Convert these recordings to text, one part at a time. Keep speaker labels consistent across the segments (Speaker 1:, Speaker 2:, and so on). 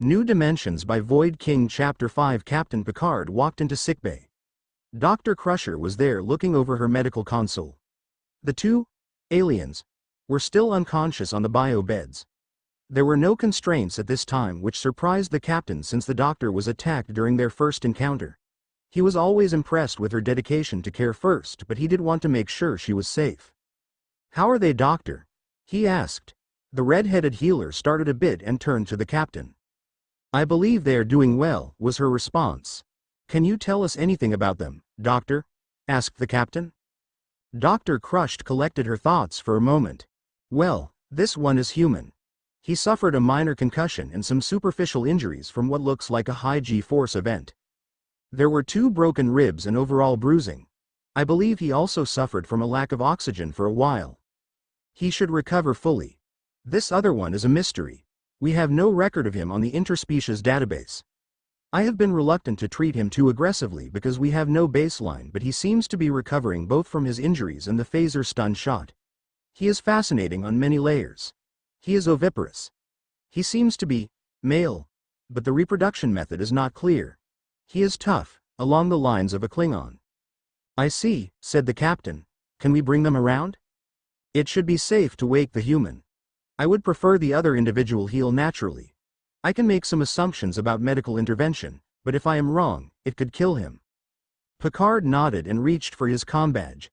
Speaker 1: New Dimensions by Void King Chapter 5. Captain Picard walked into sickbay. Dr. Crusher was there looking over her medical console. The two aliens were still unconscious on the bio beds. There were no constraints at this time, which surprised the captain since the doctor was attacked during their first encounter. He was always impressed with her dedication to care first, but he did want to make sure she was safe. "How are they, doctor?" he asked. The red-headed healer started a bit and turned to the captain. "I believe they are doing well," was her response. "Can you tell us anything about them, doctor?" asked the captain. Dr. Crushed collected her thoughts for a moment. "Well, this one is human. He suffered a minor concussion and some superficial injuries from what looks like a high G-force event. There were 2 broken ribs and overall bruising. I believe he also suffered from a lack of oxygen for a while. He should recover fully. This other one is a mystery. We have no record of him on the interspecies database. I have been reluctant to treat him too aggressively because we have no baseline, but he seems to be recovering both from his injuries and the phaser stun shot. He is fascinating on many layers. He is oviparous. He seems to be male, but the reproduction method is not clear. He is tough, along the lines of a Klingon." "I see," said the captain. "Can we bring them around?" "It should be safe to wake the human. I would prefer the other individual heal naturally. I can make some assumptions about medical intervention, but if I am wrong, it could kill him." Picard nodded and reached for his comm badge.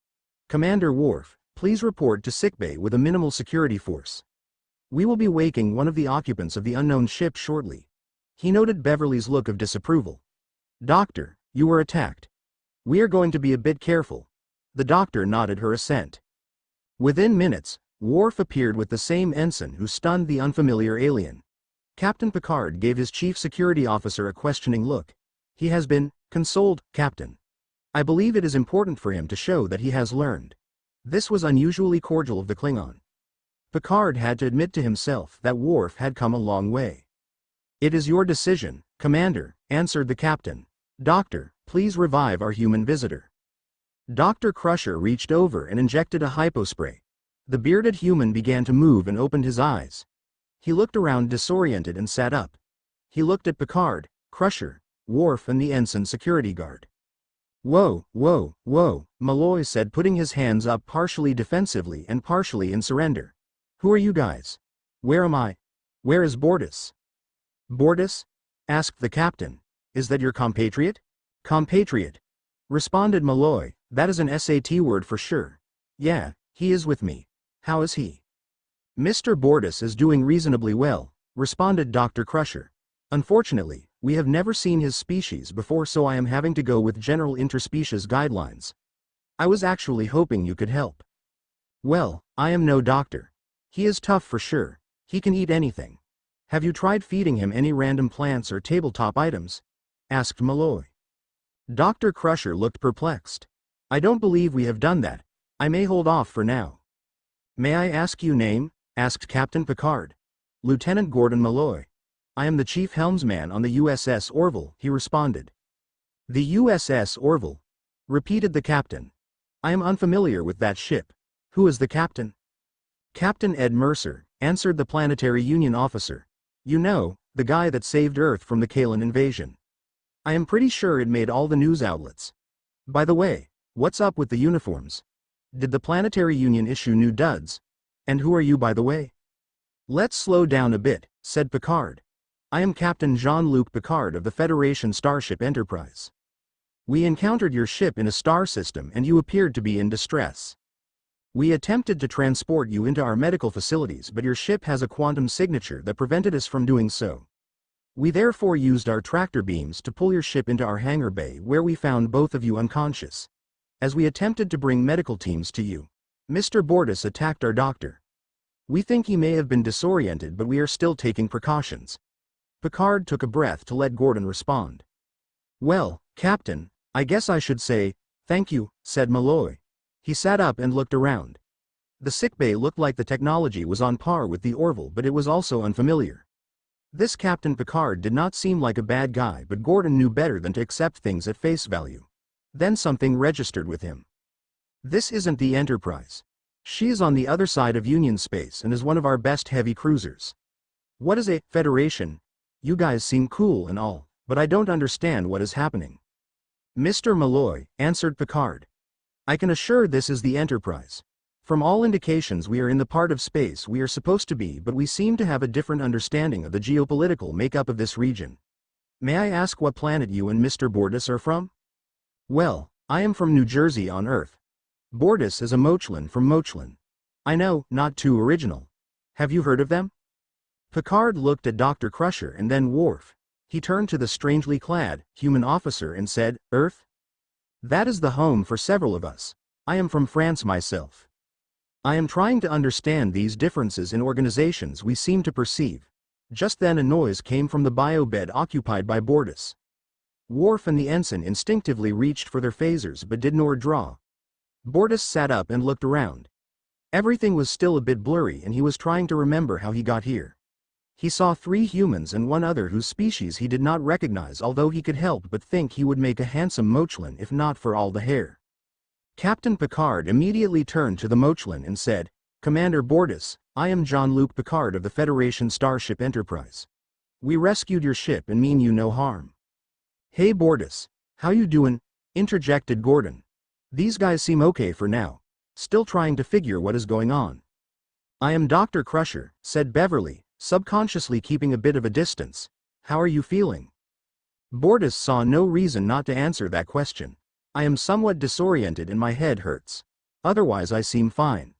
Speaker 1: "Commander Worf, please report to sickbay with a minimal security force. We will be waking one of the occupants of the unknown ship shortly." He noted Beverly's look of disapproval. "Doctor, you were attacked. We are going to be a bit careful." The doctor nodded her assent. Within minutes, Worf appeared with the same ensign who stunned the unfamiliar alien. Captain Picard gave his chief security officer a questioning look. "He has been consoled, Captain. I believe it is important for him to show that he has learned." This was unusually cordial of the Klingon. Picard had to admit to himself that Worf had come a long way. "It is your decision, Commander," answered the captain. "Doctor, please revive our human visitor." Dr. Crusher reached over and injected a hypospray. The bearded human began to move and opened his eyes. He looked around disoriented and sat up. He looked at Picard, Crusher, Worf and the ensign security guard. "Whoa, whoa, whoa," Malloy said, putting his hands up partially defensively and partially in surrender. "Who are you guys? Where am I? Where is Bortus?" "Bortus?" asked the captain. "Is that your compatriot?" "Compatriot," responded Malloy. "That is an SAT word for sure. Yeah, he is with me. How is he?" "Mr. Bortus is doing reasonably well," responded Dr. Crusher. "Unfortunately, we have never seen his species before, so I am having to go with general interspecies guidelines. I was actually hoping you could help." "Well, I am no doctor. He is tough for sure. He can eat anything. Have you tried feeding him any random plants or tabletop items?" asked Malloy. Dr. Crusher looked perplexed. "I don't believe we have done that. I may hold off for now." "May I ask you name?" asked Captain Picard. "Lieutenant Gordon Malloy. I am the chief helmsman on the USS Orville," he responded. "The USS Orville?" repeated the captain. "I am unfamiliar with that ship. Who is the captain?" "Captain Ed Mercer," answered the Planetary Union officer. "You know, the guy that saved Earth from the Kalan invasion. I am pretty sure it made all the news outlets. By the way, what's up with the uniforms? Did the Planetary Union issue new duds? And who are you, by the way?" "Let's slow down a bit," said Picard. "I am Captain Jean-Luc Picard of the Federation Starship Enterprise. We encountered your ship in a star system and you appeared to be in distress. We attempted to transport you into our medical facilities, but your ship has a quantum signature that prevented us from doing so. We therefore used our tractor beams to pull your ship into our hangar bay, where we found both of you unconscious. As we attempted to bring medical teams to you, Mr. Bortus attacked our doctor. We think he may have been disoriented, but we are still taking precautions." Picard took a breath to let Gordon respond. "Well, Captain, I guess I should say, thank you," said Malloy. He sat up and looked around. The sickbay looked like the technology was on par with the Orville, but it was also unfamiliar. This Captain Picard did not seem like a bad guy, but Gordon knew better than to accept things at face value. Then something registered with him. "This isn't the Enterprise. She is on the other side of Union space and is one of our best heavy cruisers. What is a Federation?" You guys seem cool and all, but I don't understand what is happening. Mr. Malloy, answered Picard. I can assure this is the Enterprise. From all indications we are in the part of space we are supposed to be, but we seem to have a different understanding of the geopolitical makeup of this region. May I ask what planet you and Mr. Bordas are from? Well, I am from New Jersey on Earth. Bordas is a Mochlin from Mochlin. I know, not too original. Have you heard of them? Picard looked at Dr. Crusher and then Worf. He turned to the strangely clad, human officer and said, Earth? That is the home for several of us. I am from France myself. I am trying to understand these differences in organizations we seem to perceive. Just then a noise came from the biobed occupied by Bordas. Worf and the ensign instinctively reached for their phasers but did not draw. Bordas sat up and looked around. Everything was still a bit blurry and he was trying to remember how he got here. He saw 3 humans and one other whose species he did not recognize, although he could help but think he would make a handsome Mochlin if not for all the hair. Captain Picard immediately turned to the Mochlin and said, Commander Bordas, I am Jean-Luc Picard of the Federation Starship Enterprise. We rescued your ship and mean you no harm. Hey Bordas, how you doin'? Interjected Gordon. These guys seem okay for now. Still trying to figure what is going on. I am Dr. Crusher, said Beverly, subconsciously keeping a bit of a distance. How are you feeling? Bordas saw no reason not to answer that question. I am somewhat disoriented and my head hurts. Otherwise I seem fine.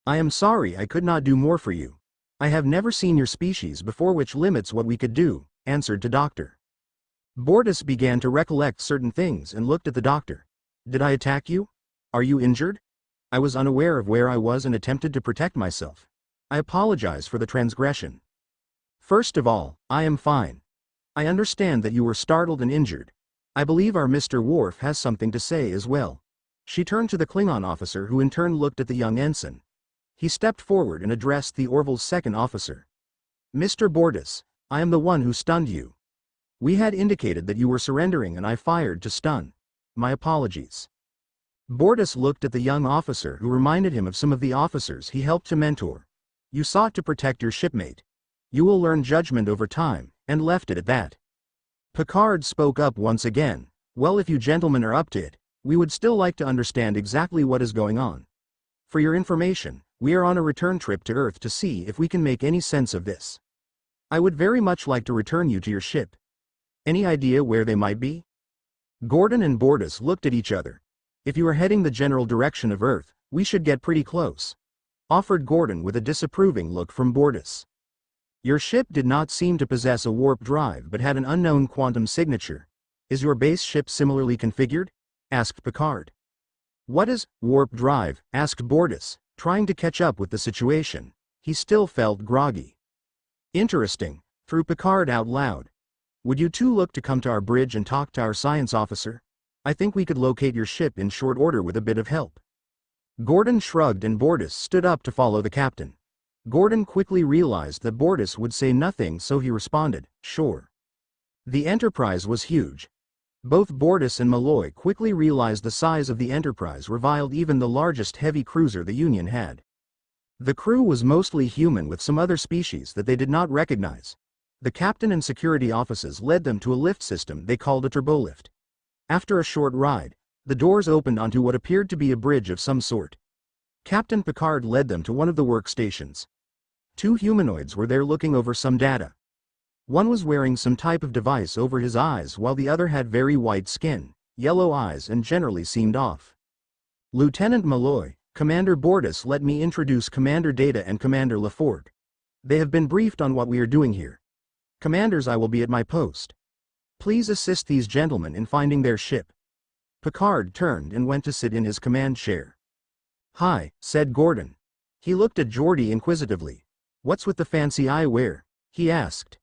Speaker 1: I am sorry I could not do more for you. I have never seen your species before, which limits what we could do, answered the doctor. Bordas began to recollect certain things and looked at the doctor. Did I attack you? Are you injured? I was unaware of where I was and attempted to protect myself. I apologize for the transgression. First of all, I am fine. I understand that you were startled and injured. I believe our Mr. Worf has something to say as well. She turned to the Klingon officer, who in turn looked at the young ensign. He stepped forward and addressed the Orville's second officer. Mr. Bordas, I am the one who stunned you. We had indicated that you were surrendering and I fired to stun. My apologies. Bordas looked at the young officer, who reminded him of some of the officers he helped to mentor. You sought to protect your shipmate. You will learn judgment over time, and left it at that. Picard spoke up once again. Well, if you gentlemen are up to it, we would still like to understand exactly what is going on. For your information, we are on a return trip to Earth to see if we can make any sense of this. I would very much like to return you to your ship. Any idea where they might be? Gordon and Bordas looked at each other. If you are heading the general direction of Earth, we should get pretty close, offered Gordon with a disapproving look from Bordas. Your ship did not seem to possess a warp drive but had an unknown quantum signature. Is your base ship similarly configured? Asked Picard. What is warp drive? Asked Bordas, trying to catch up with the situation. He still felt groggy. Interesting, threw Picard out loud. Would you two look to come to our bridge and talk to our science officer? I think we could locate your ship in short order with a bit of help. Gordon shrugged and Bordas stood up to follow the captain. Gordon quickly realized that Bordas would say nothing, so he responded, sure. The Enterprise was huge. Both Bordas and Malloy quickly realized the size of the Enterprise reviled even the largest heavy cruiser the Union had. The crew was mostly human with some other species that they did not recognize. The captain and security officers led them to a lift system they called a turbolift. After a short ride, the doors opened onto what appeared to be a bridge of some sort. Captain Picard led them to one of the workstations. 2 humanoids were there looking over some data. One was wearing some type of device over his eyes while the other had very white skin, yellow eyes and generally seemed off. Lieutenant Malloy, Commander Bordas, let me introduce Commander Data and Commander Lafort. They have been briefed on what we are doing here. Commanders, I will be at my post. Please assist these gentlemen in finding their ship. Picard turned and went to sit in his command chair. Hi, said Gordon. He looked at Geordi inquisitively. What's with the fancy eyewear? He asked.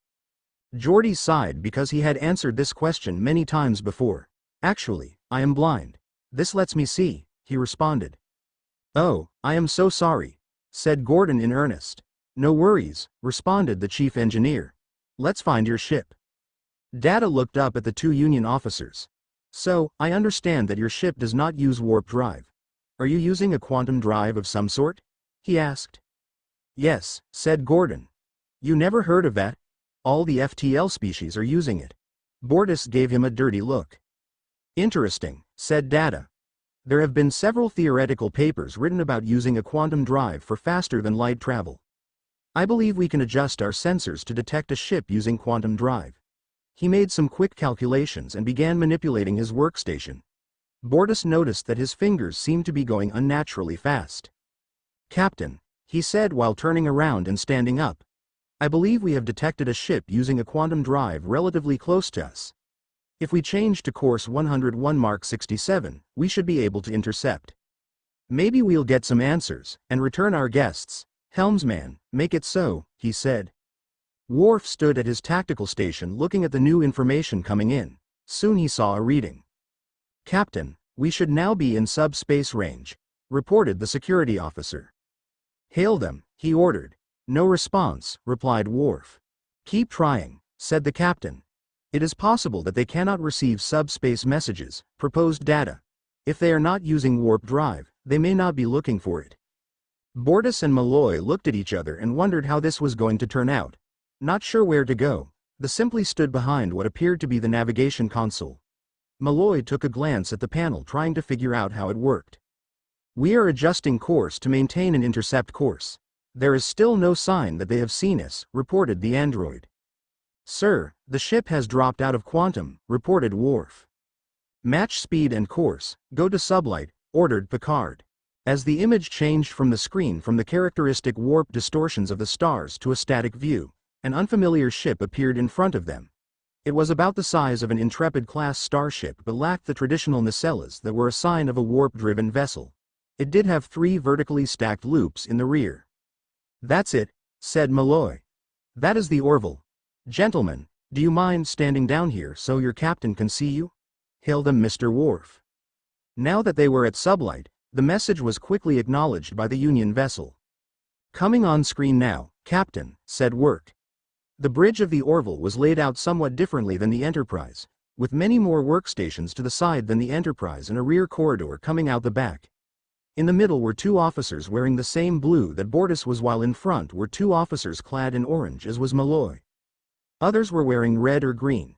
Speaker 1: Geordi sighed because he had answered this question many times before. Actually, I am blind. This lets me see, he responded. Oh, I am so sorry, said Gordon in earnest. No worries, responded the chief engineer. Let's find your ship. Data looked up at the 2 Union officers. So, I understand that your ship does not use warp drive. Are you using a quantum drive of some sort? He asked. Yes, said Gordon. You never heard of that? All the FTL species are using it. Bortus gave him a dirty look. Interesting, said Data. There have been several theoretical papers written about using a quantum drive for faster-than-light travel. I believe we can adjust our sensors to detect a ship using quantum drive. He made some quick calculations and began manipulating his workstation. Bortus noticed that his fingers seemed to be going unnaturally fast. Captain, he said while turning around and standing up. I believe we have detected a ship using a quantum drive relatively close to us. If we change to course 101 Mark 67, we should be able to intercept. Maybe we'll get some answers, and return our guests. Helmsman, make it so, he said. Worf stood at his tactical station looking at the new information coming in. Soon he saw a reading. Captain, we should now be in subspace range, reported the security officer. Hail them, he ordered. No response, replied Worf. Keep trying, said the captain. It is possible that they cannot receive subspace messages, proposed Data. If they are not using warp drive, they may not be looking for it. Bortus and Malloy looked at each other and wondered how this was going to turn out. Not sure where to go, they simply stood behind what appeared to be the navigation console. Malloy took a glance at the panel trying to figure out how it worked. We are adjusting course to maintain an intercept course. There is still no sign that they have seen us, reported the android. Sir, the ship has dropped out of quantum, reported Worf. Match speed and course, go to sublight, ordered Picard. As the image changed from the screen from the characteristic warp distortions of the stars to a static view, an unfamiliar ship appeared in front of them. It was about the size of an Intrepid-class starship but lacked the traditional nacelles that were a sign of a warp-driven vessel. It did have 3 vertically stacked loops in the rear. That's it, said Malloy. That is the Orville. Gentlemen, do you mind standing down here so your captain can see you? Hail them, Mr. Worf. Now that they were at sublight, the message was quickly acknowledged by the Union vessel. Coming on screen now, Captain, said Worf. The bridge of the Orville was laid out somewhat differently than the Enterprise, with many more workstations to the side than the Enterprise and a rear corridor coming out the back. In the middle were 2 officers wearing the same blue that Bortus was, while in front were 2 officers clad in orange as was Malloy. Others were wearing red or green.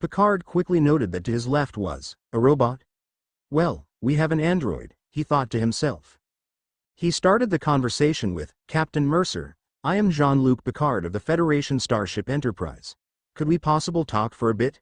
Speaker 1: Picard quickly noted that to his left was a robot. Well, we have an android, he thought to himself. He started the conversation with, Captain Mercer, I am Jean-Luc Picard of the Federation Starship Enterprise. Could we possibly talk for a bit?